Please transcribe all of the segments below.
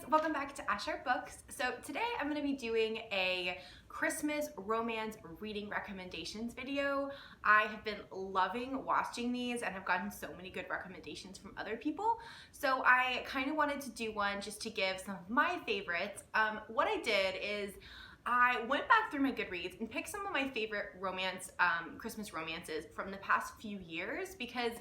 welcome back to Asher Books. So today I'm going to be doing a Christmas romance reading recommendations video. I have been loving watching these and have gotten so many good recommendations from other people. So I kind of wanted to do one just to give some of my favorites. What I did is I went back through my Goodreads and picked some of my favorite Christmas romances from the past few years, because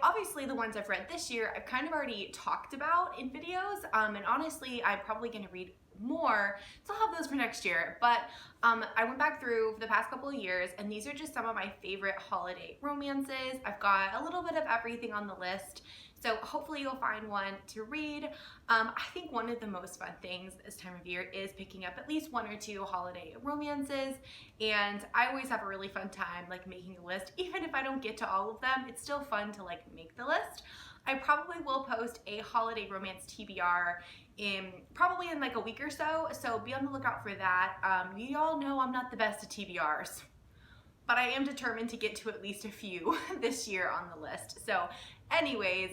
obviously the ones I've read this year, I've kind of already talked about in videos, and honestly, I'm probably going to read more, so I'll have those for next year, but I went back through for the past couple of years, and these are just some of my favorite holiday romances. I've got a little bit of everything on the list, so hopefully you'll find one to read. I think one of the most fun things this time of year is picking up at least one or two holiday romances, and I always have a really fun time like making a list. Even if I don't get to all of them, it's still fun to like make the list. I probably will post a holiday romance TBR probably in like a week or so be on the lookout for that. You all know I'm not the best at TBRs, but I am determined to get to at least a few this year on the list. So anyways,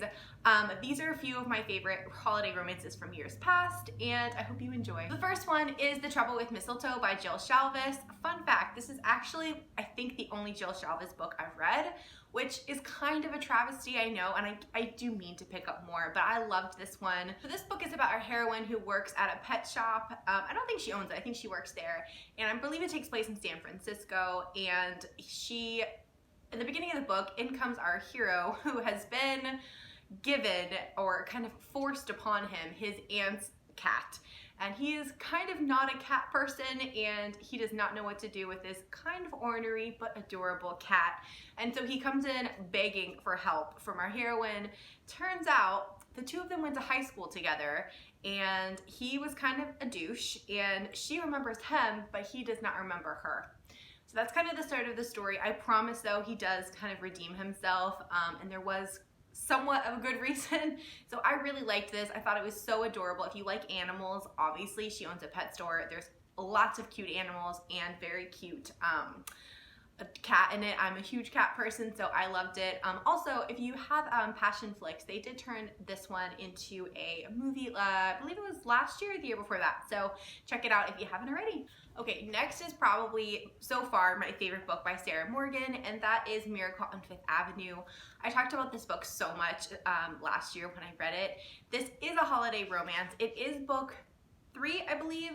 these are a few of my favorite holiday romances from years past, and I hope you enjoy. The first one is The Trouble with Mistletoe by Jill Shalvis. Fun fact, this is actually, I think, the only Jill Shalvis book I've read, which is kind of a travesty, I know, and I do mean to pick up more, but I loved this one. So this book is about our heroine who works at a pet shop. I don't think she owns it, I think she works there, and I believe it takes place in San Francisco, and in the beginning of the book, in comes our hero who has been given, or kind of forced upon him, his aunt's cat. And he is kind of not a cat person, and he does not know what to do with this kind of ornery but adorable cat. And so he comes in begging for help from our heroine. Turns out the two of them went to high school together, and he was kind of a douche, and she remembers him, but he does not remember her. So that's kind of the start of the story. I promise though, he does kind of redeem himself, and there was somewhat of a good reason. So I really liked this. I thought it was so adorable. If you like animals, obviously she owns a pet store. There's lots of cute animals and very cute a cat in it. I'm a huge cat person, so I loved it. Also, if you have Passion Flicks, they did turn this one into a movie, I believe it was last year or the year before that, so check it out if you haven't already. Okay, next is probably, so far, my favorite book by Sarah Morgan, and that is Miracle on Fifth Avenue. I talked about this book so much last year when I read it. This is a holiday romance. It is book 3, I believe,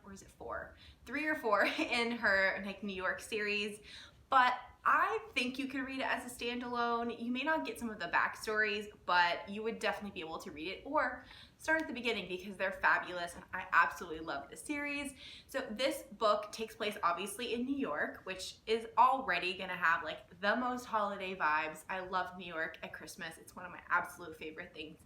or is it 4? 3 or 4 in her like New York series, but I think you could read it as a standalone. You may not get some of the backstories, but you would definitely be able to read it, or start at the beginning, because they're fabulous and I absolutely love the series. So this book takes place obviously in New York, which is already gonna have like the most holiday vibes. I love New York at Christmas. It's one of my absolute favorite things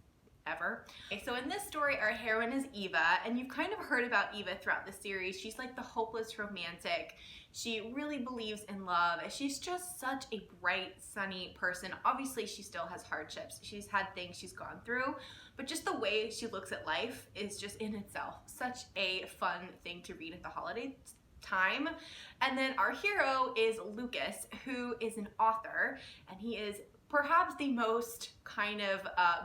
ever. Okay, so in this story, our heroine is Eva, and you've kind of heard about Eva throughout the series. She's like the hopeless romantic. She really believes in love. She's just such a bright, sunny person. Obviously, she still has hardships. She's had things she's gone through, but just the way she looks at life is just in itself such a fun thing to read at the holiday time. And then our hero is Lucas, who is an author, and he is perhaps the most kind of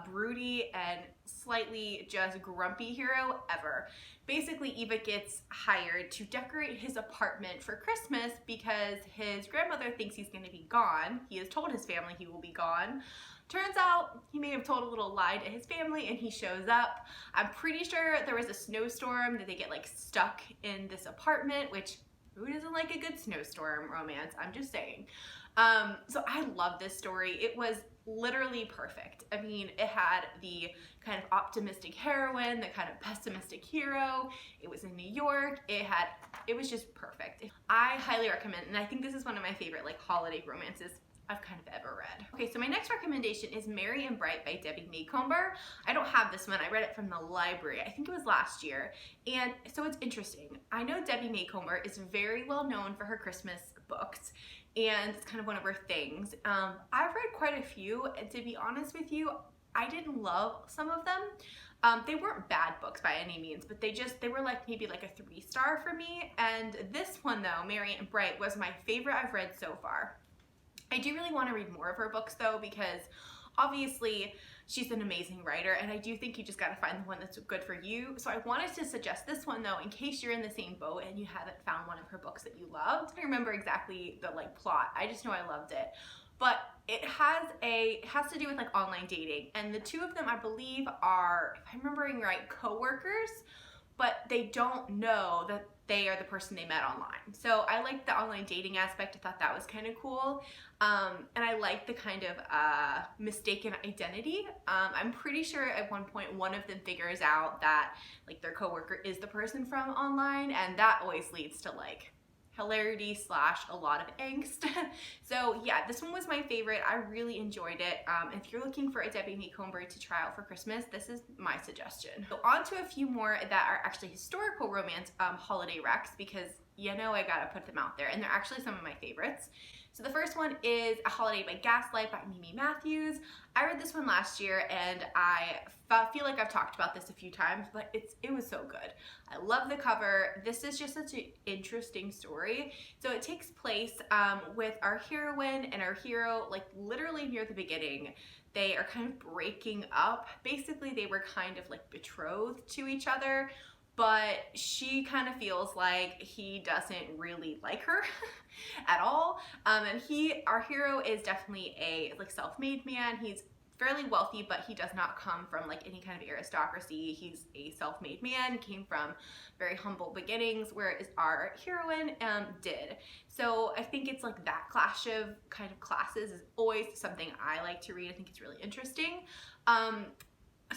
broody and slightly just grumpy hero ever. Basically, Eva gets hired to decorate his apartment for Christmas because his grandmother thinks he's going to be gone. He has told his family he will be gone. Turns out he may have told a little lie to his family, and he shows up. I'm pretty sure there was a snowstorm that they get like stuck in this apartment, which who doesn't like a good snowstorm romance? I'm just saying. So I love this story. It was literally perfect. I mean, it had the kind of optimistic heroine, the kind of pessimistic hero. It was in New York. It was just perfect. I highly recommend, and I think this is one of my favorite like holiday romances I've kind of ever read. Okay, so my next recommendation is Merry and Bright by Debbie Maycomber. I don't have this one. I read it from the library. I think it was last year. And so it's interesting. I know Debbie Maycomber is very well known for her Christmas books, and it's kind of one of her things. I've read quite a few, and to be honest with you, I didn't love some of them. They weren't bad books by any means, but they were like maybe like a 3-star for me. And this one though, Merry and Bright, was my favorite I've read so far. I do really want to read more of her books though, because Obviously, she's an amazing writer, and I do think you just gotta find the one that's good for you. So I wanted to suggest this one though, in case you're in the same boat and you haven't found one of her books that you loved. I don't remember exactly the plot, I just know I loved it. But it has to do with online dating, and the two of them, I believe, are, if I'm remembering right, co-workers, but they don't know that they are the person they met online. So I liked the online dating aspect. I thought that was kind of cool. And I like the kind of mistaken identity. I'm pretty sure at one point one of them figures out that their coworker is the person from online, and that always leads to hilarity / a lot of angst. So yeah, this one was my favorite. I really enjoyed it. If you're looking for a Debbie Macomber to try out for Christmas, this is my suggestion. So on to a few more that are actually historical romance holiday recs, because I gotta put them out there, and they're actually some of my favorites. So the first one is A Holiday by Gaslight by Mimi Matthews. I read this one last year, and I feel like I've talked about this a few times, but it was so good. I love the cover. This is just such an interesting story. So it takes place with our heroine and our hero, literally near the beginning. They are kind of breaking up. Basically, they were kind of betrothed to each other, but she kind of feels like he doesn't really like her at all. And our hero is definitely a self-made man. He's fairly wealthy, but he does not come from any kind of aristocracy. He's a self-made man, came from very humble beginnings, whereas our heroine did. So I think it's that clash of kind of classes is always something I like to read. I think it's really interesting.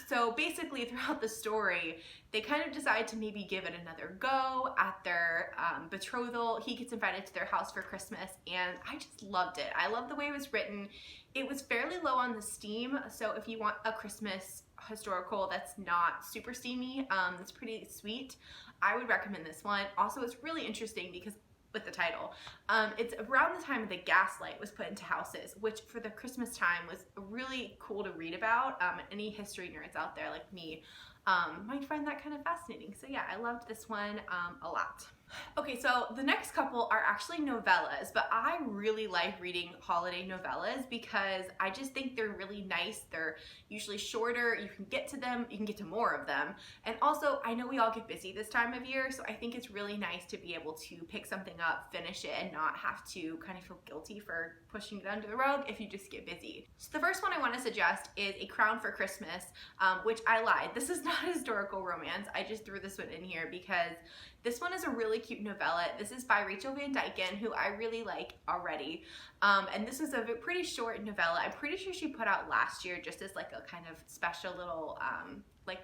So basically throughout the story, they kind of decide to maybe give it another go at their betrothal. He gets invited to their house for Christmas, and I just loved it. I love the way it was written. It was fairly low on the steam, so if you want a Christmas historical that's not super steamy, it's pretty sweet, I would recommend this one. Also, it's really interesting because with the title, it's around the time that Gaslight was put into houses, which for the Christmas time was really cool to read about. Any history nerds out there like me might find that kind of fascinating. So yeah, I loved this one a lot. Okay, so the next couple are actually novellas, but I really like reading holiday novellas because I just think they're really nice. They're usually shorter, you can get to them, you can get to more of them. And also, I know we all get busy this time of year, so I think it's really nice to be able to pick something up, finish it, and not have to kind of feel guilty for pushing it under the rug if you just get busy. So the first one I want to suggest is A Crown for Christmas, which I lied. This is not a historical romance. I just threw this one in here because this one is a really cute novella. This is by Rachel Van Dyken, who I really like already. And this is a pretty short novella. I'm pretty sure she put out last year just as a kind of special little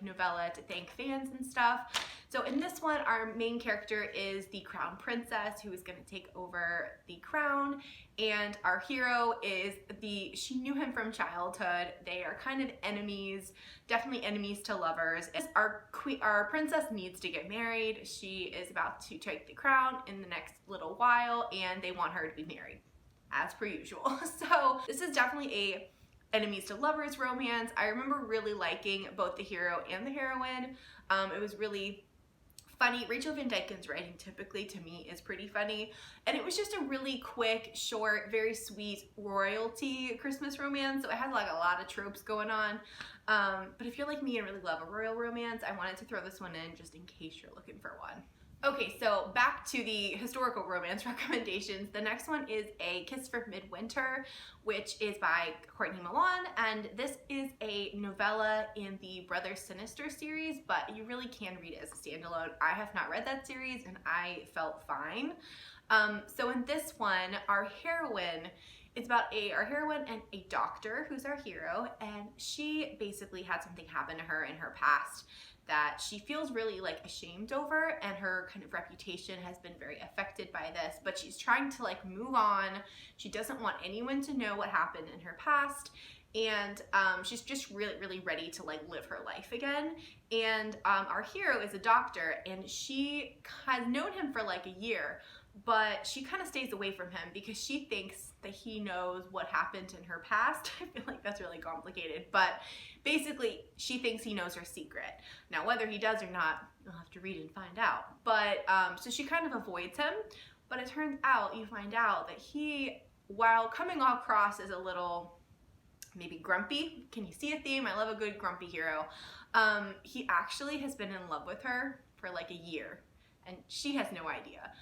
novella to thank fans and stuff. So in this one, our main character is the crown princess who is going to take over the crown, and our hero is she knew him from childhood. They are kind of enemies, definitely enemies to lovers. Our princess needs to get married. She is about to take the crown in the next little while, and they want her to be married, as per usual. So this is definitely a enemies to lovers romance. I remember really liking both the hero and the heroine. It was really funny. Rachel Van Dyken's writing typically to me is pretty funny, and it was just a really quick, short, very sweet royalty Christmas romance. So it had a lot of tropes going on. But if you're like me and really love a royal romance, I wanted to throw this one in just in case you're looking for one. Okay, so back to the historical romance recommendations. The next one is A Kiss for Midwinter, which is by Courtney Milan, and this is a novella in the Brothers Sinister series, but you really can read it as a standalone. I have not read that series, and I felt fine. So in this one, our heroine, it's about our heroine and a doctor who's our hero, and she basically had something happen to her in her past that she feels really ashamed over, and her kind of reputation has been very affected by this, but she's trying to move on. She doesn't want anyone to know what happened in her past, and she's just really ready to live her life again. And our hero is a doctor, and she has known him for a year, but she kind of stays away from him because she thinks that he knows what happened in her past. I feel like that's really complicated, but basically she thinks he knows her secret. Now, whether he does or not, you'll have to read and find out. But so she kind of avoids him, but it turns out, you find out that he, while coming across as a little maybe grumpy. Can you see a theme? I love a good grumpy hero. He actually has been in love with her for like a year, and she has no idea.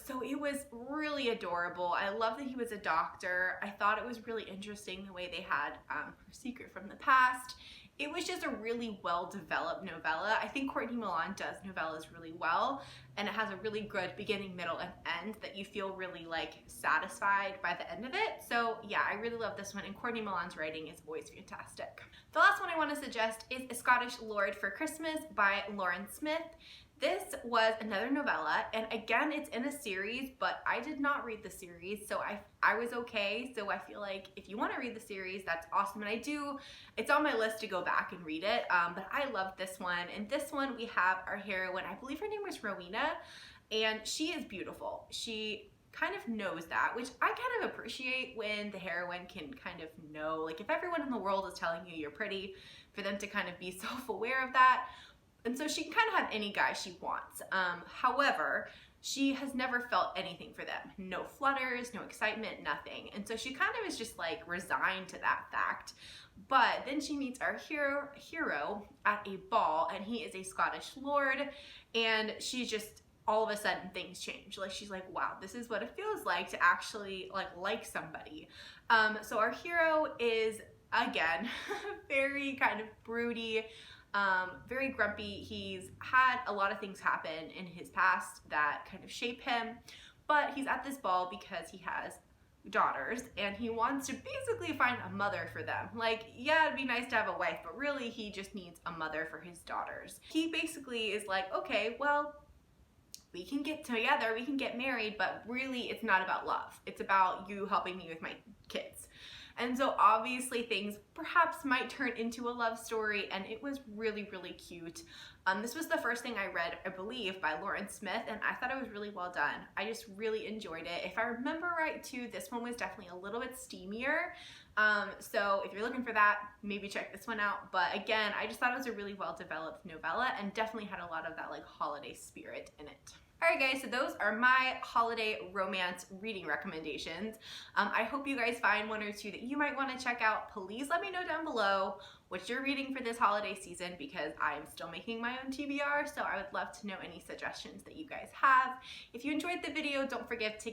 So it was really adorable. I love that he was a doctor. I thought it was really interesting the way they had her secret from the past. It was just a really well-developed novella. I think Courtney Milan does novellas really well, and it has a really good beginning, middle, and end that you feel really like satisfied by the end of it. So yeah, I really love this one, and Courtney Milan's writing is always fantastic. The last one I want to suggest is A Scottish Lord for Christmas by Lauren Smith. This was another novella, and again, it's in a series, but I did not read the series, so I was okay. So I feel like if you want to read the series, that's awesome, and I do. It's on my list to go back and read it, but I love this one. And this one, we have our heroine, I believe her name was Rowena, and she is beautiful. She kind of knows that, which I kind of appreciate when the heroine can kind of know, like if everyone in the world is telling you you're pretty, for them to kind of be self-aware of that. And so she can kind of have any guy she wants. However, she has never felt anything for them. No flutters, no excitement, nothing. And so she kind of is just like resigned to that fact. But then she meets our hero at a ball, and he is a Scottish lord, and she's just, all of a sudden things change. Like she's like, wow, this is what it feels like to actually like somebody. So our hero is, again, very kind of broody, very grumpy. He's had a lot of things happen in his past that kind of shape him, but he's at this ball because he has daughters and he wants to basically find a mother for them. Like, yeah, it'd be nice to have a wife, but really he just needs a mother for his daughters. He basically is like, okay, well, we can get together, we can get married, but really it's not about love. It's about you helping me with my kids. And so obviously things perhaps might turn into a love story, and it was really, really cute. This was the first thing I read, I believe, by Lauren Smith, and I thought it was really well done. I just really enjoyed it. If I remember right too, this one was definitely a little bit steamier. So if you're looking for that, maybe check this one out. But again, I just thought it was a really well-developed novella and definitely had a lot of that like holiday spirit in it. Alright guys, so those are my holiday romance reading recommendations. I hope you guys find one or two that you might want to check out. Please let me know down below what you're reading for this holiday season, because I'm still making my own TBR, so I would love to know any suggestions that you guys have. If you enjoyed the video, don't forget to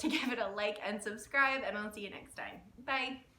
give it a like and subscribe, and I'll see you next time. Bye!